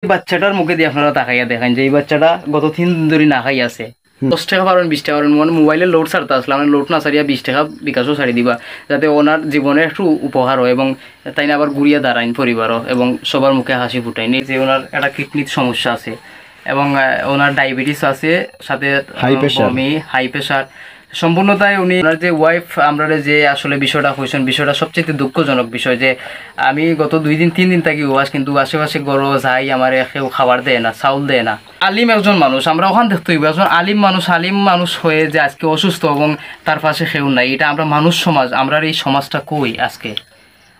বাচ্চাটার মুখে দিয়ে আপনারা তাকাইয়া দেখেন যে এই বাচ্চাটা গত 3 দিন ধরে না খাই আছে। 10 টাকা পারেন 20 টাকা পারেন মানে মোবাইলে লোড ছাড়তে আসলাম, লোড না ছাড়িয়া 20 টাকা বিকাশও ছাড়ি দিবা যাতে ওনার জীবনে একটু উপহার হয় এবং তাই না আবার ঘুরিয়া দাঁড়াইন পরিবারও এবং সবার মুখে হাসি ফুটাইনি। যে ওনার একটা কিডনির সমস্যা আছে এবং ওনার ডায়াবেটিস আছে, সাথে হাই প্রেশার সম্পূর্ণতাই উনি ওনার যে ওয়াইফ আমরা যে আসলে বিষয়টা হয়েছেন, বিষয়টা সবচেয়ে দুঃখজনক বিষয় যে আমি গত 2 দিন 3 দিন থাকি ওয়াশ, কিন্তু আশেপাশে গরো যাই আমার কেউ খাবার দেয় না, চাউল দেয় না। আলিম একজন মানুষ, আমরা ওখান দেখতে হইব একজন আলিম মানুষ হয়ে যে আজকে অসুস্থ এবং তার পাশে কেউ নাই, এটা আমরা মানুষ সমাজ, আমরা এই সমাজটা কই আজকে।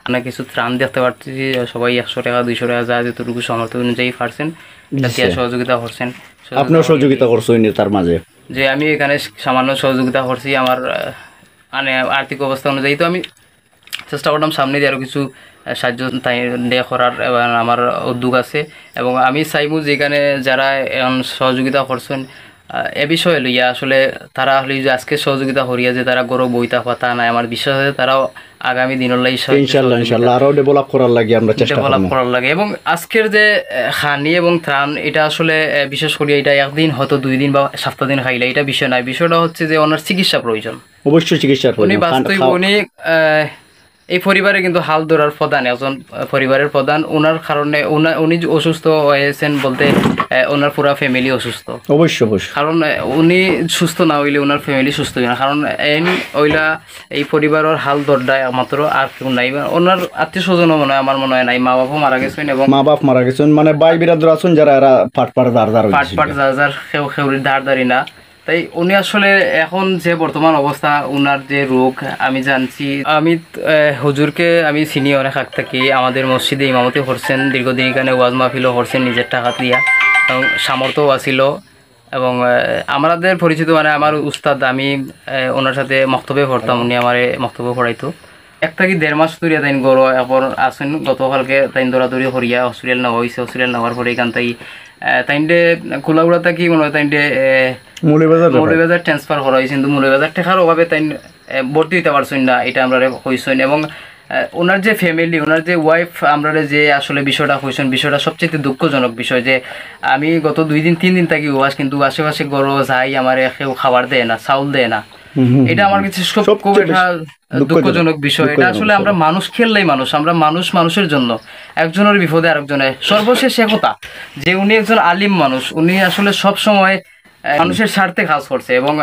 আমরা কিছু ত্রাণ দেখতে পাচ্ছি, সবাই 100 টাকা 200 টাকা যা যতটুকু সমর্থ অনুযায়ী পারছেন সহযোগিতা করছেন। আপনার সহযোগিতা করছেন তার মাঝে যে আমি এখানে সামান্য সহযোগিতা করছি আমার মানে আর্থিক অবস্থা অনুযায়ী, তো আমি চেষ্টা করলাম সামনে দিয়ে আরও কিছু সাহায্য তাই দেয়া করার এবং আমার উদ্যোগ আছে এবং আমি চাইবো যেখানে যারা সহযোগিতা করছেন এ বিষয়ে লইয়া আসলে তারা হলে যে আজকে সহযোগিতা করিয়া যে তারা গৌরব বইতা কথা নাই, আমার বিশ্বাস আছে তারাও আগামী দিনলাই ইনশাআল্লাহ আরো ডেভেলপ করার লাগে আমরা চেষ্টা করব এবং আজকের যে খানি এবং ত্রাণ এটা আসলে বিশেষ করে এটা একদিন হয়তো 2 দিন বা 7 দিন খাইলে এটা বিষয় নাই, বিষয়টা হচ্ছে যে ওনার চিকিৎসা প্রয়োজন, অবশ্যই চিকিৎসার প্রয়োজন। উনি বাস্তবে উনি এই পরিবারে কিন্তু হাল ধরার প্রধান একজন পরিবারের প্রধান, ওনার কারণে উনি অসুস্থ হয়েছেন বলতে ওনার পুরা ফ্যামিলি অসুস্থ অবশ্যই, কারণ উনি সুস্থ না হইলে ওনার ফ্যামিলি সুস্থ হবে না, কারণ ওইলা এই পরিবারের হাল ধরটাই একমাত্র আর কেউ নাই, ওনার আত্মীয় স্বজনও মনে হয় আমার মনে হয় নাই, মা বাবা মারা গেছেন এবং মা বাপ মারা গেছেন মানে ভাই বিরাদর আছেন যারা এরা পাট দার খেউরির ধারদারি না। তাই উনি আসলে এখন যে বর্তমান অবস্থা ওনার যে রোগ আমি জানছি, আমি হুজুরকে আমি চিনি অনেক আগ থাকি, আমাদের মসজিদে ইমামতি করছেন, দীর্ঘদিন এখানে ওয়াজ মাহফিলও করছেন নিজের টাকা দিয়া এবং সামর্থ্যও আছিল এবং আমাদের পরিচিত মানে আমার উস্তাদ, আমি ওনার সাথে মক্তবে পড়তাম, উনি আমার মক্তবে পড়াইতো। 1 থেকে 1.5 মাস ধরিয়া তাই গরো এখন আসেন, গতকালকে তাই দৌড়াদৌড়ি করিয়া হসপিটাল নেওয়া হয়েছে, হসপিটাল নেওয়ার পরে এখান থেকে তাইনটে খোলাগুড়া থাকি মনে হয় তাইনটে মৌলভীবাজার ট্রান্সফার করা হয়েছে, কিন্তু মৌলভীবাজার টেকার অভাবে তাই ভর্তি দিতে পারছেন না, এটা আমরা হয়েছেন এবং ওনার যে ফ্যামিলি ওনার যে ওয়াইফ আমরা যে আসলে বিষয়টা হয়েছেন, বিষয়টা সবচেয়ে দুঃখজনক বিষয় যে আমি গত 2 দিন 3 দিন থাকি ওয়াশ, কিন্তু আশেপাশে গরো যাই আমার কেউ খাবার দেয় না, চাউল দেয় না, এটা আমার কাছে খুব একটা দুঃখজনক বিষয়। এটা আসলে আমরা মানুষ খেললেই মানুষ, আমরা মানুষের জন্য একজনের বিপদে আরেকজনের। সর্বশেষ কথা যে উনি একজন আলিম মানুষ, উনি আসলে সব সময় মানুষের স্বার্থে কাজ করছে এবং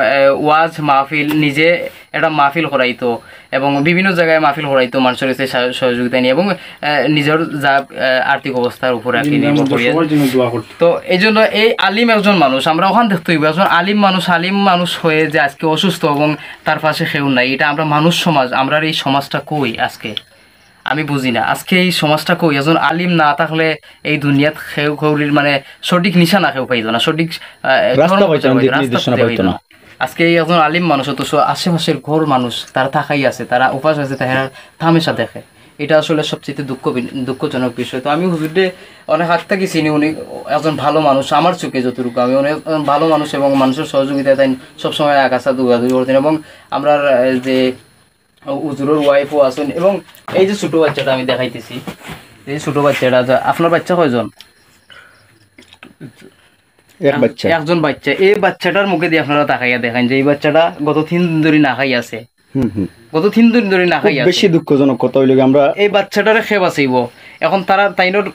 ওয়াজ মাহফিল নিজে একটা মাহফিল করাইতো এবং বিভিন্ন জায়গায় মাহফিল করাইতো মানুষের কাছে সহযোগিতা নিয়ে এবং নিজের যা আর্থিক অবস্থার উপরে তো এই জন্য এই আলিম একজন মানুষ, আমরা ওখান দেখতে হইব একজন আলিম মানুষ হয়ে যে আজকে অসুস্থ এবং তার পাশে কেউ নাই, এটা আমরা মানুষ সমাজ, আমরা এই সমাজটা কই আজকে আমি বুঝি না, আজকে এই সমাজটা কই একজন আলিম না থাকলে এই দুনিয়াত কেউ কেউরির মানে সঠিক নিশানা কেউ পাইতো না, সঠিক আজকে এই একজন আলিম মানুষ অথচ আশেপাশের ঘর মানুষ তারা থাকাই আছে, তারা উপাস আছে, তারা থামেশা দেখে, এটা আসলে সবচেয়ে দুঃখজনক বিষয়। তো আমি হুজুরকে অনেক হাত থেকে চিনি, উনি একজন ভালো মানুষ আমার চোখে যতটুকু, আমি অনেক ভালো মানুষ এবং মানুষের সহযোগিতায় তাই সবসময় আকাশা দৌড়াদৌড়ি করতেন এবং আমরা যে হুজুরের ওয়াইফও আছেন এবং এই যে ছোট বাচ্চাটা আমি দেখাইতেছি, এই ছোট বাচ্চাটা আপনার বাচ্চা কয়জন? একজন বাচ্চা। এই বাচ্চাটার মুখে দিয়ে আপনারা তাকাইয়া দেখেন যে এই বাচ্চাটা গত 3 দিন ধরে না খাই আছে, গত 3 দিন ধরে না খাই আছে। বেশি দুঃখজনক কথা হইল আমরা এই বাচ্চাটারে খেয়ে বাঁচাইব এখন তারা তাইনোর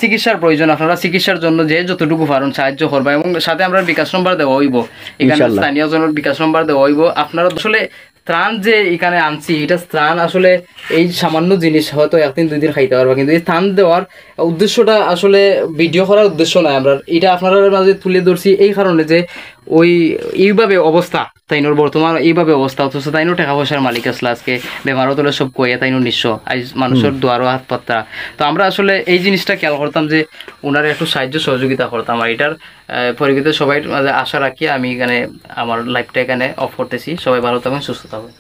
চিকিৎসার প্রয়োজন, আপনারা চিকিৎসার জন্য যে যতটুকু পারেন সাহায্য করবা এবং সাথে আমরা বিকাশ নম্বর দেওয়া হইব, এখানে স্থানীয় জনের বিকাশ নম্বর দেওয়া হইব। আপনারা আসলে ত্রাণ যে এখানে আনছি এটা ত্রাণ আসলে এই সামান্য জিনিস হয়তো 1 দিন 2 দিন খাইতে পারবা, কিন্তু এই ত্রাণ দেওয়ার উদ্দেশ্যটা আসলে ভিডিও করার উদ্দেশ্য নয়, আমরা এটা আপনারা মাঝে তুলে ধরছি এই কারণে যে ওই এইভাবে অবস্থা তাইনোর বর্তমান এইভাবে অবস্থা, অথচ তাইনো টাকা পয়সার মালিক আসলে আজকে বেমারও তোলে সব কয়ে তাইনো নিঃস্ব, আজ মানুষের দুয়ারও হাত পাত্তা। তো আমরা আসলে এই জিনিসটা খেয়াল করতাম যে ওনারা একটু সাহায্য সহযোগিতা করতাম, আর এটার পরিবর্তে সবাই মাঝে আশা রাখি আমি এখানে আমার লাইফটা এখানে অফ করতেছি। সবাই ভালো থাকবেন, সুস্থ থাকবেন।